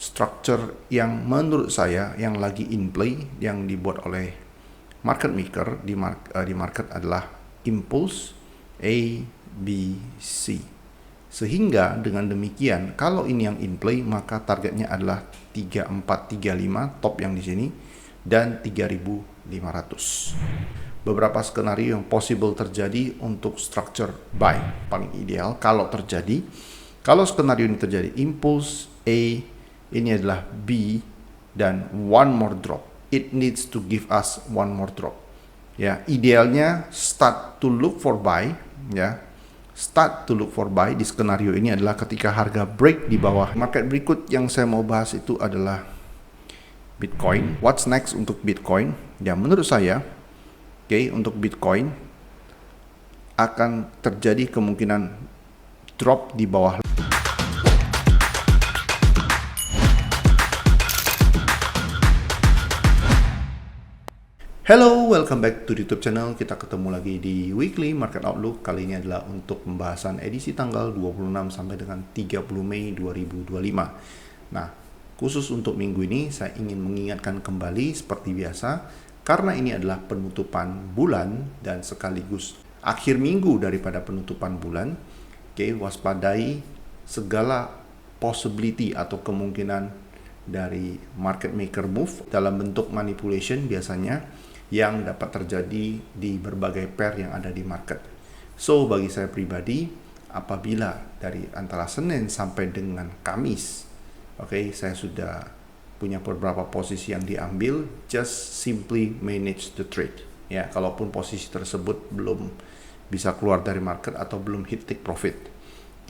structure yang menurut saya yang lagi in play yang dibuat oleh market maker di market adalah impulse A, B, C. Sehingga dengan demikian kalau ini yang in play maka targetnya adalah 3435 top yang di sini dan 3500. Beberapa skenario yang possible terjadi untuk structure buy paling ideal kalau terjadi. Kalau skenario ini terjadi impulse A, ini adalah B dan one more drop. It needs to give us one more drop. Ya, idealnya start to look for buy, ya. Start to look for buy di skenario ini adalah ketika harga break di bawah. Market berikut yang saya mau bahas itu adalah Bitcoin. What's next untuk Bitcoin? Ya, menurut saya, untuk Bitcoin akan terjadi kemungkinan drop di bawah. Hello, welcome back to YouTube channel. Kita ketemu lagi di Weekly Market Outlook. Kali ini adalah untuk pembahasan edisi tanggal 26 sampai dengan 30 Mei 2025. Nah, khusus untuk minggu ini saya ingin mengingatkan kembali seperti biasa, karena ini adalah penutupan bulan dan sekaligus akhir minggu daripada penutupan bulan. Waspadai segala possibility atau kemungkinan dari market maker move dalam bentuk manipulation biasanya yang dapat terjadi di berbagai pair yang ada di market. So, bagi saya pribadi, apabila dari antara Senin sampai dengan Kamis, saya sudah punya beberapa posisi yang diambil, just simply manage the trade. Ya, kalaupun posisi tersebut belum bisa keluar dari market atau belum hit take profit.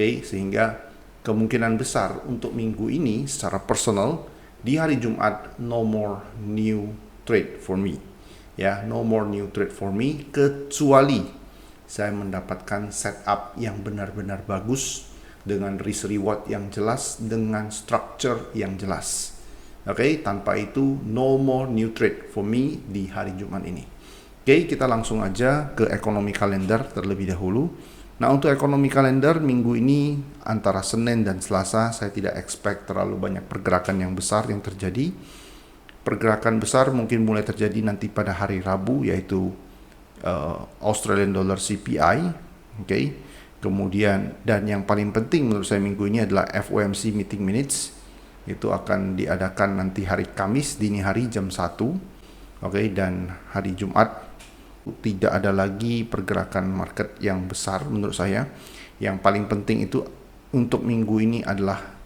Sehingga kemungkinan besar untuk minggu ini secara personal di hari Jumat no more new trade for me. Ya, no more new trade for me kecuali saya mendapatkan setup yang benar-benar bagus dengan risk reward yang jelas, dengan structure yang jelas. Tanpa itu no more new trade for me di hari Jumat ini. Kita langsung aja ke ekonomi kalender terlebih dahulu. Nah, untuk ekonomi kalender minggu ini antara Senin dan Selasa saya tidak expect terlalu banyak pergerakan yang besar yang terjadi. Pergerakan besar mungkin mulai terjadi nanti pada hari Rabu, yaitu Australian Dollar CPI. Kemudian, dan yang paling penting menurut saya minggu ini adalah FOMC Meeting Minutes. Itu akan diadakan nanti hari Kamis dini hari jam 1. Dan hari Jumat tidak ada lagi pergerakan market yang besar menurut saya. Yang paling penting itu untuk minggu ini adalah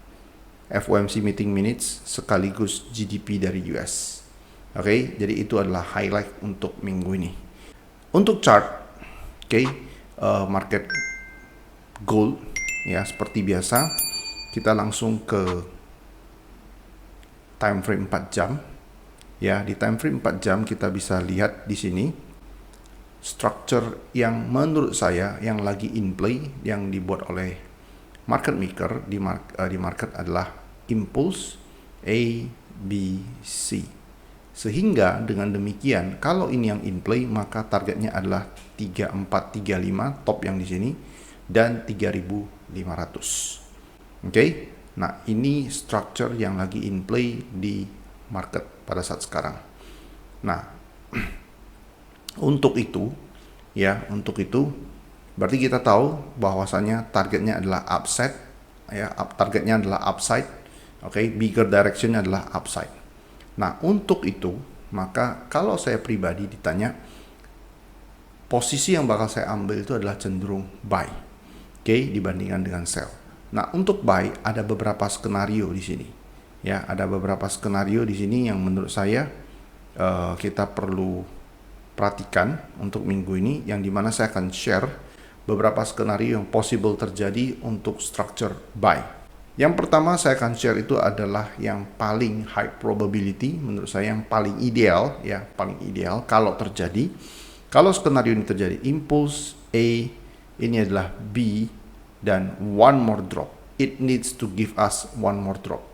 FOMC Meeting Minutes sekaligus GDP dari US. Jadi itu adalah highlight untuk minggu ini. Untuk chart, market gold, ya seperti biasa, kita langsung ke time frame 4 jam. Ya, di time frame 4 jam kita bisa lihat di sini structure yang menurut saya yang lagi in play yang dibuat oleh market maker di market adalah impulse A, B, C. Sehingga dengan demikian kalau ini yang in play maka targetnya adalah 3435 top yang di sini dan 3500. Nah, ini structure yang lagi in play di market pada saat sekarang. Nah, untuk itu berarti kita tahu bahwasanya targetnya adalah upside, ya, targetnya adalah upside. Bigger direction adalah upside. Nah, untuk itu maka kalau saya pribadi ditanya, posisi yang bakal saya ambil itu adalah cenderung buy, dibandingkan dengan sell. Nah, untuk buy ada beberapa skenario di sini. Ya, ada beberapa skenario di sini yang menurut saya kita perlu perhatikan untuk minggu ini, yang dimana saya akan share beberapa skenario yang possible terjadi untuk structure buy. Yang pertama saya akan share itu adalah yang paling high probability, menurut saya yang paling ideal, ya paling ideal kalau terjadi. Kalau skenario ini terjadi impulse A, ini adalah B dan one more drop. It needs to give us one more drop.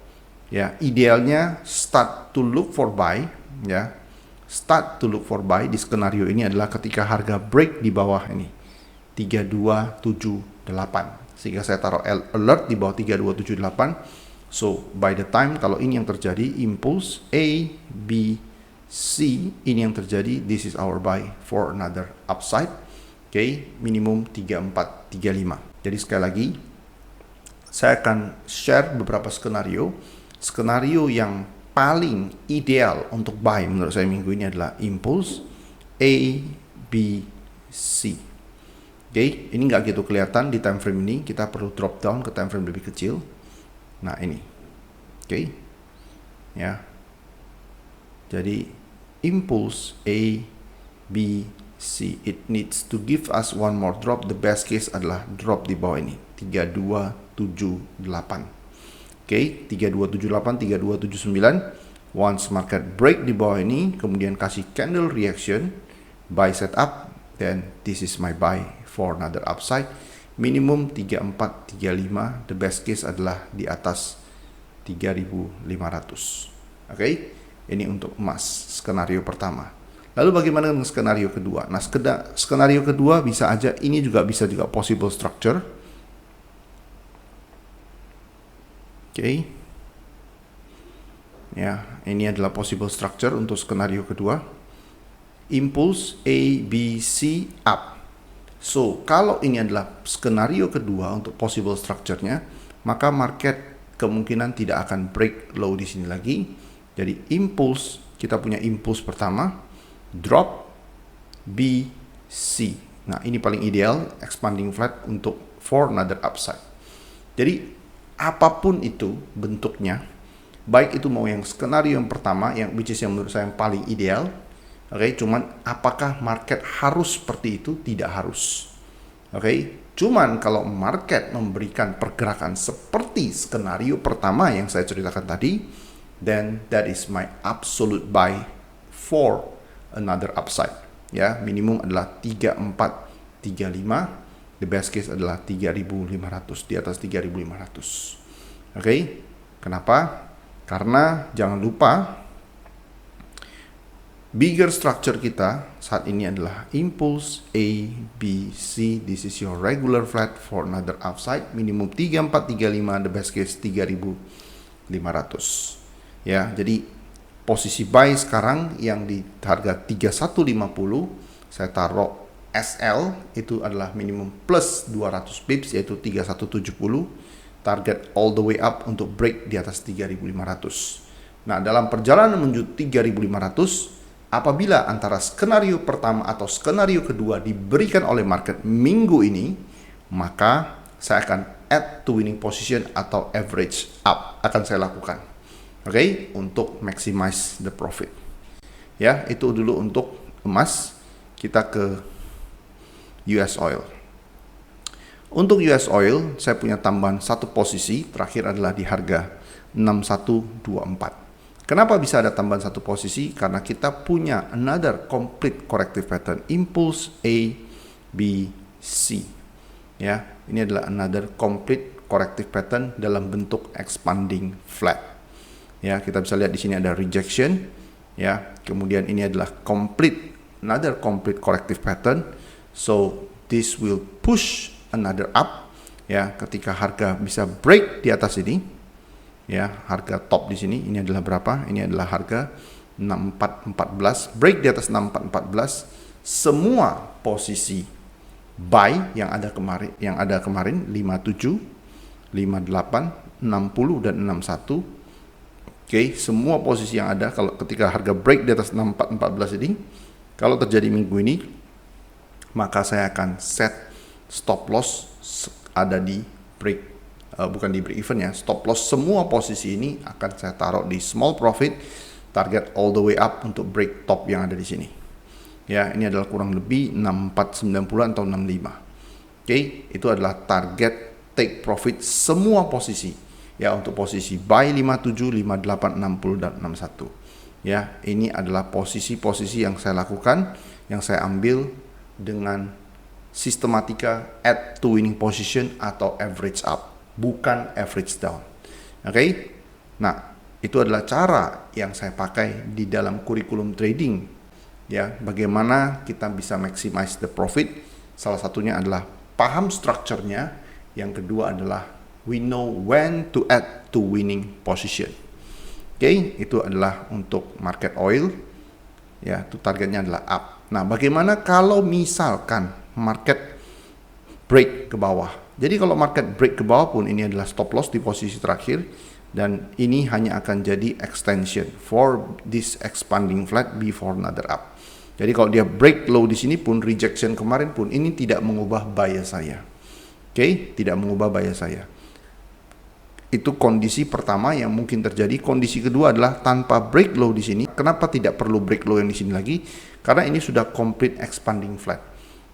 Ya, idealnya start to look for buy, ya. Start to look for buy di skenario ini adalah ketika harga break di bawah ini 3278. Sehingga saya taruh alert di bawah 3278 So, by the time kalau ini yang terjadi, impulse A, B, C, ini yang terjadi, this is our buy for another upside. Oke, minimum 3435. Jadi sekali lagi, saya akan share beberapa skenario. Skenario yang paling ideal untuk buy menurut saya minggu ini adalah impulse A, B, C. Oke, ini nggak gitu kelihatan di time frame ini. Kita perlu drop down ke time frame lebih kecil. Nah ini, oke, ya. Jadi impulse A, B, C, it needs to give us one more drop. The best case adalah drop di bawah ini, 3278. Oke, 3278, 3279. Once market break di bawah ini, kemudian kasih candle reaction, buy setup, then this is my buy for another upside. Minimum 3435, the best case adalah di atas 3500. Oke, ini untuk emas, skenario pertama. Lalu bagaimana dengan skenario kedua? Nah, skenario kedua bisa aja, ini juga bisa juga possible structure. Oke. Ya, ini adalah possible structure untuk skenario kedua. Impulse A, B, C, up. So, kalau ini adalah skenario kedua untuk possible structure-nya, maka market kemungkinan tidak akan break low di sini lagi. Jadi impulse, kita punya impulse pertama, drop, B, C. Nah, ini paling ideal, expanding flat untuk for another upside. Jadi, apapun itu bentuknya, baik itu mau yang skenario yang pertama, yang which is yang menurut saya yang paling ideal, oke, cuman apakah market harus seperti itu? Tidak harus. Oke, cuman kalau market memberikan pergerakan seperti skenario pertama yang saya ceritakan tadi, then that is my absolute buy for another upside. Ya, minimum adalah 3435, the best case adalah 3500, di atas 3500. Oke, kenapa? Karena jangan lupa bigger structure kita saat ini adalah impulse A, B, C. This is your regular flat for another upside. Minimum 3435, the best case 3500. Ya, jadi posisi buy sekarang yang di harga 3150, saya taruh SL itu adalah minimum plus 200 pips yaitu 3170. Target all the way up untuk break di atas 3500. Nah, dalam perjalanan menuju 3500, apabila antara skenario pertama atau skenario kedua diberikan oleh market minggu ini, maka saya akan add to winning position atau average up akan saya lakukan. Oke, untuk maximize the profit. Ya, itu dulu untuk emas. Kita ke US oil. Untuk US oil, saya punya tambahan satu posisi, terakhir adalah di harga 6124. Kenapa bisa ada tambahan satu posisi? Karena kita punya another complete corrective pattern, impulse A, B, C. Ya, ini adalah another complete corrective pattern dalam bentuk expanding flat. Ya, kita bisa lihat di sini ada rejection. Ya, kemudian ini adalah another complete corrective pattern. So this will push another up. Ya, ketika harga bisa break di atas ini. Ya, harga top di sini ini adalah berapa? Ini adalah harga 6414, break di atas 6414. Semua posisi buy yang ada kemarin 57, 58, 60 dan 61. Oke, semua posisi yang ada kalau ketika harga break di atas 6414 ini, kalau terjadi minggu ini, maka saya akan set stop loss ada di break. Bukan di break even ya, stop loss semua posisi ini akan saya taruh di small profit, target all the way up untuk break top yang ada di sini. Ya, ini adalah kurang lebih 6490 atau 65. Oke, itu adalah target take profit semua posisi. Ya, untuk posisi buy 57, 58, 60 dan 61. Ya, ini adalah posisi-posisi yang saya lakukan, yang saya ambil dengan sistematika add to winning position atau average up, bukan average down. Oke? Nah, itu adalah cara yang saya pakai di dalam kurikulum trading. Ya, bagaimana kita bisa maximize the profit? Salah satunya adalah paham structure-nya, yang kedua adalah we know when to add to winning position. Oke, itu adalah untuk market oil. Ya, itu targetnya adalah up. Nah, bagaimana kalau misalkan market break ke bawah? Jadi kalau market break ke bawah pun ini adalah stop loss di posisi terakhir, dan ini hanya akan jadi extension for this expanding flat before another up. Jadi kalau dia break low di sini pun, rejection kemarin pun, ini tidak mengubah bias saya. Oke, tidak mengubah bias saya. Itu kondisi pertama yang mungkin terjadi. Kondisi kedua adalah tanpa break low di sini. Kenapa tidak perlu break low yang di sini lagi? Karena ini sudah complete expanding flat.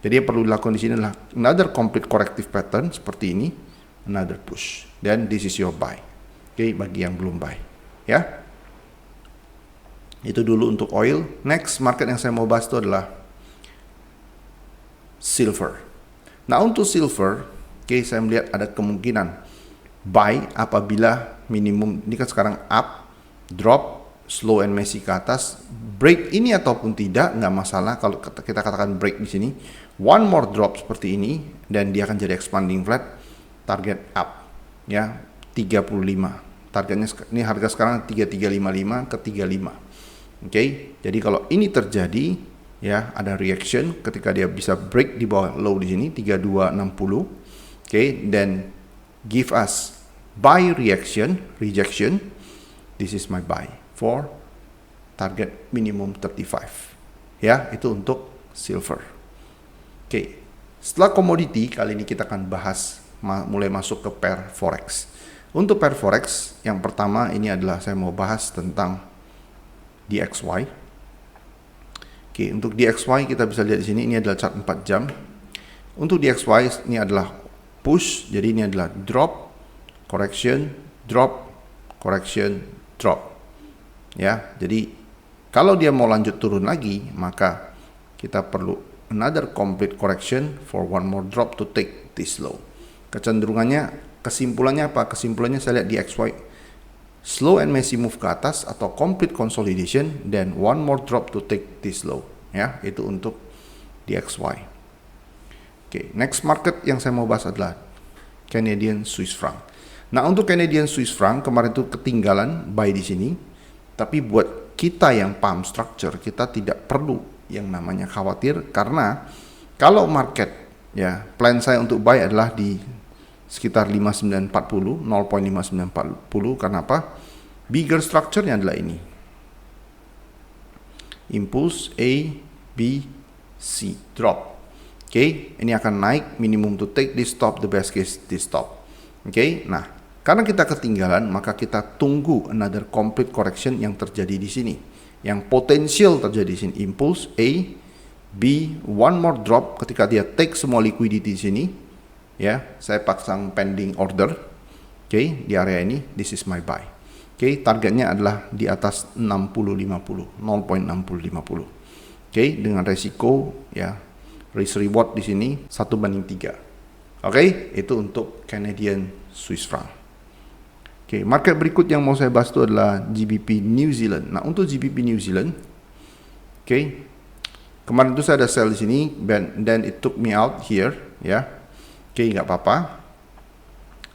Jadi yang perlu dilakukan di sini adalah another complete corrective pattern seperti ini, another push. Then this is your buy. Oke, bagi yang belum buy, ya. Itu dulu untuk oil. Next market yang saya mau bahas itu adalah silver. Nah, untuk silver, oke, saya melihat ada kemungkinan buy apabila minimum, ini kan sekarang up, drop, slow and messy ke atas, break ini ataupun tidak, nggak masalah kalau kita katakan break di sini. One more drop seperti ini, dan dia akan jadi expanding flat, target up, ya, 35. Targetnya, ini harga sekarang 3355 ke 35. Oke, jadi kalau ini terjadi, ya, ada reaction ketika dia bisa break di bawah low di sini 3260. Oke, then give us buy rejection. This is my buy for target minimum 35. Ya, itu untuk silver. Oke, setelah komoditi, kali ini kita akan bahas mulai masuk ke pair forex. Untuk pair forex, yang pertama ini adalah saya mau bahas tentang DXY. Oke, untuk DXY kita bisa lihat di sini, ini adalah chart 4 jam. Untuk DXY ini adalah push, jadi ini adalah drop, correction, drop, correction, drop. Ya, jadi kalau dia mau lanjut turun lagi, maka kita perlu another complete correction for one more drop to take this low. Kecenderungannya, kesimpulannya apa? Kesimpulannya saya lihat DXY slow and messy move ke atas atau complete consolidation, then one more drop to take this low. Ya, itu untuk DXY. Oke, next market yang saya mau bahas adalah Canadian Swiss franc. Nah, untuk Canadian Swiss franc kemarin itu ketinggalan buy di sini. Tapi buat kita yang paham structure, kita tidak perlu yang namanya khawatir, karena kalau market, ya, plan saya untuk buy adalah di sekitar 5940, 0.5940. Karena apa? Bigger structure-nya adalah ini. Impulse A, B, C, drop. Oke, ini akan naik, minimum to take this stop, the best case this stop. Oke, nah, karena kita ketinggalan, maka kita tunggu another complete correction yang terjadi di sini. Yang potensial terjadi di sini, impulse A, B, one more drop ketika dia take semua liquidity di sini. Ya, saya pasang pending order. Oke, di area ini, this is my buy. Oke, targetnya adalah di atas 6050, 0.6050. Oke, dengan resiko, ya, risk reward di sini 1:3. Oke, itu untuk Canadian Swiss franc. Oke, market berikut yang mau saya bahas itu adalah GBP New Zealand. Nah, untuk GBP New Zealand, oke, kemarin itu saya ada sell di sini, then it took me out here, ya. Oke, nggak apa-apa.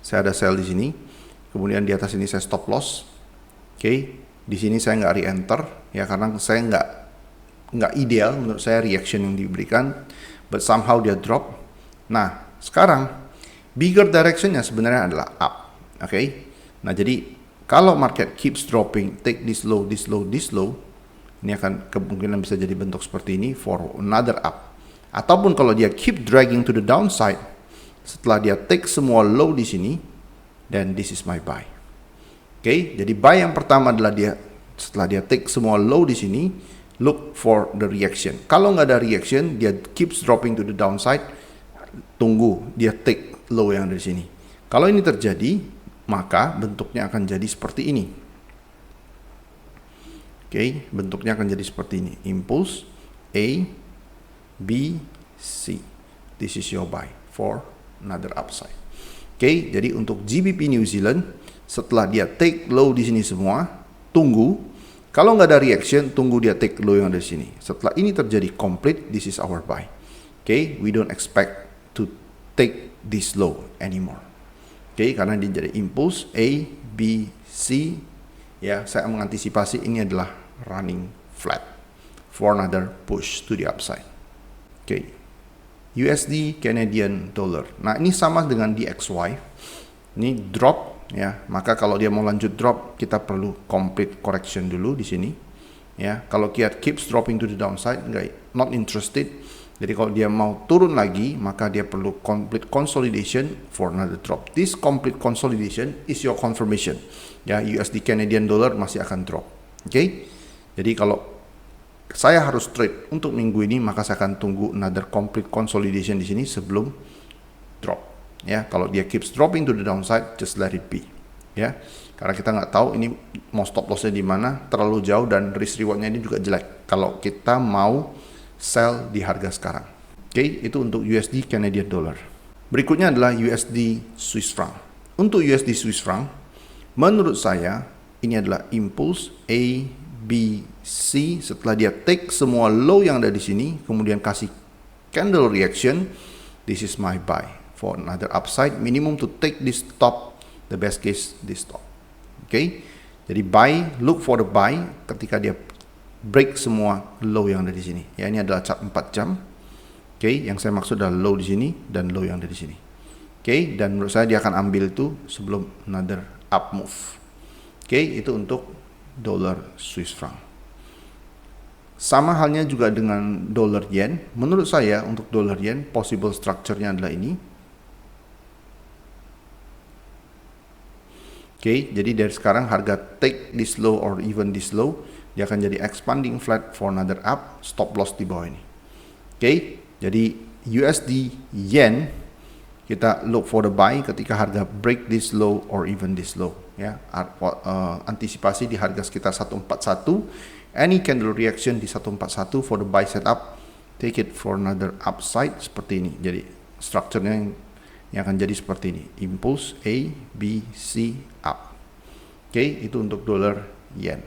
Saya ada sell di sini. Kemudian di atas ini saya stop loss. Oke, di sini saya nggak re-enter, ya, karena saya nggak ideal menurut saya reaction yang diberikan. But somehow dia drop. Nah, sekarang bigger directionnya sebenarnya adalah up. Oke. Nah, jadi kalau market keeps dropping, take this low, this low, this low, ini akan kemungkinan bisa jadi bentuk seperti ini for another up. Ataupun kalau dia keep dragging to the downside, setelah dia take semua low di sini, then this is my buy. Oke, jadi buy yang pertama adalah dia setelah dia take semua low di sini, look for the reaction. Kalau nggak ada reaction, dia keeps dropping to the downside, tunggu dia take low yang ada di sini. Kalau ini terjadi, maka bentuknya akan jadi seperti ini. Oke, bentuknya akan jadi seperti ini. Impulse A, B, C. This is your buy for another upside. Oke, jadi untuk GBP New Zealand, setelah dia take low di sini semua, tunggu. Kalau nggak ada reaction, tunggu dia take low yang ada di sini. Setelah ini terjadi complete, this is our buy. Oke, we don't expect to take this low anymore. Oke, karena dia jadi impulse A, B, C. Ya, saya mengantisipasi ini adalah running flat for another push to the upside. Oke. USD Canadian Dollar. Nah, ini sama dengan DXY. Ini drop ya. Maka kalau dia mau lanjut drop, kita perlu complete correction dulu di sini. Ya, kalau kiat keeps dropping to the downside, not interested. Jadi kalau dia mau turun lagi, maka dia perlu complete consolidation for another drop. This complete consolidation is your confirmation. Ya, USD Canadian Dollar masih akan drop. Oke. Jadi kalau saya harus trade untuk minggu ini, maka saya akan tunggu another complete consolidation di sini sebelum drop. Ya, kalau dia keeps dropping to the downside, just let it be. Ya, karena kita nggak tahu ini mau stop lossnya di mana, terlalu jauh dan risk rewardnya ini juga jelek. Kalau kita mau sell di harga sekarang. Oke, itu untuk USD Canadian Dollar. Berikutnya adalah USD Swiss franc. Untuk USD Swiss franc, menurut saya ini adalah impulse A, B, C. Setelah dia take semua low yang ada di sini, kemudian kasih candle reaction, this is my buy for another upside. Minimum to take this top, the best case this top. Oke, jadi buy, look for the buy ketika dia break semua low yang ada di sini. Ya, ini adalah chart 4 jam. Oke, yang saya maksud adalah low di sini dan low yang ada di sini. Oke, dan menurut saya dia akan ambil itu sebelum another up move. Oke, itu untuk dolar Swiss franc. Sama halnya juga dengan dolar yen. Menurut saya untuk dolar yen possible structure-nya adalah ini. Oke, jadi dari sekarang harga take this low or even this low, dia akan jadi expanding flat for another up, stop loss di bawah ini. Oke, jadi USD yen kita look for the buy ketika harga break this low or even this low. Ya, antisipasi di harga sekitar 141. Any candle reaction di 141 for the buy setup, take it for another upside seperti ini. Jadi structure-nya yang akan jadi seperti ini. Impulse A, B, C, up. Oke, itu untuk dolar yen.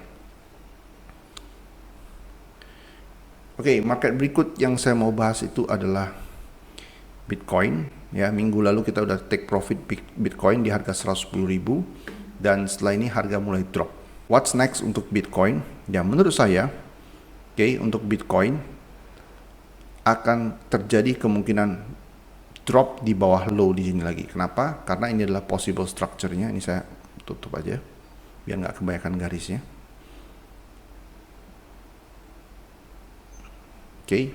Oke, market berikut yang saya mau bahas itu adalah Bitcoin. Ya, minggu lalu kita udah take profit Bitcoin di harga 110.000 dan setelah ini harga mulai drop. What's next untuk Bitcoin? Ya, menurut saya, untuk Bitcoin akan terjadi kemungkinan drop di bawah low di sini lagi. Kenapa? Karena ini adalah possible structure-nya. Ini saya tutup aja biar nggak kebanyakan garisnya.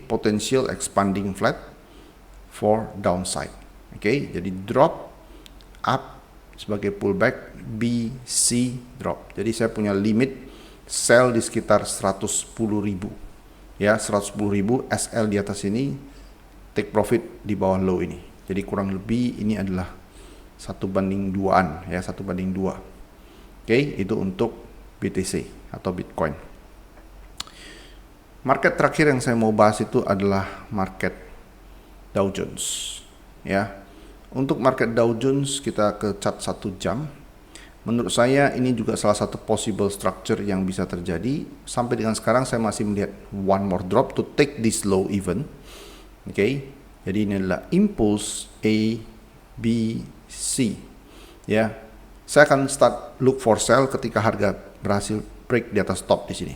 Potential expanding flat for downside. Jadi drop up sebagai pullback, B, C, drop. Jadi saya punya limit sell di sekitar 110.000. Ya, 110.000 SL di atas ini, take profit di bawah low ini. Jadi kurang lebih ini adalah 1:2-an ya, 1:2. Itu untuk BTC atau Bitcoin. Market terakhir yang saya mau bahas itu adalah market Dow Jones. Ya. Untuk market Dow Jones kita ke chart 1 jam. Menurut saya ini juga salah satu possible structure yang bisa terjadi. Sampai dengan sekarang saya masih melihat one more drop to take this low even. Jadi ini adalah impulse A, B, C. Ya. Saya akan start look for sell ketika harga berhasil break di atas top di sini.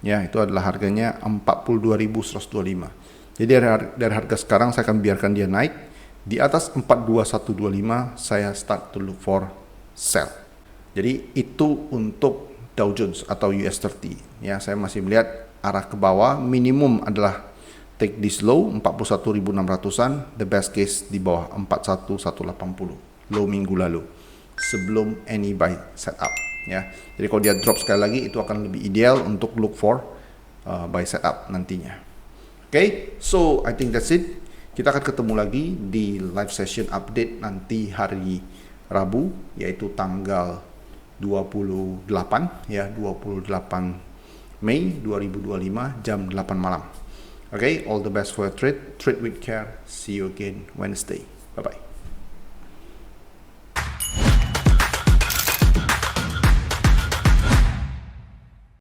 Ya, itu adalah harganya 42.125. Jadi dari harga sekarang saya akan biarkan dia naik di atas 42.125, saya start to look for sell. Jadi itu untuk Dow Jones atau US 30. Ya, saya masih melihat arah ke bawah, minimum adalah take this low 41.600-an, the best case di bawah 41.180 low minggu lalu sebelum any buy setup. Ya, jadi kalau dia drop sekali lagi itu akan lebih ideal untuk look for buy setup nantinya. So I think that's it. Kita akan ketemu lagi di live session update nanti hari Rabu, yaitu tanggal 28 ya, 28 Mei 2025 jam 8 malam. All the best for your trade with care. See you again Wednesday. Bye bye.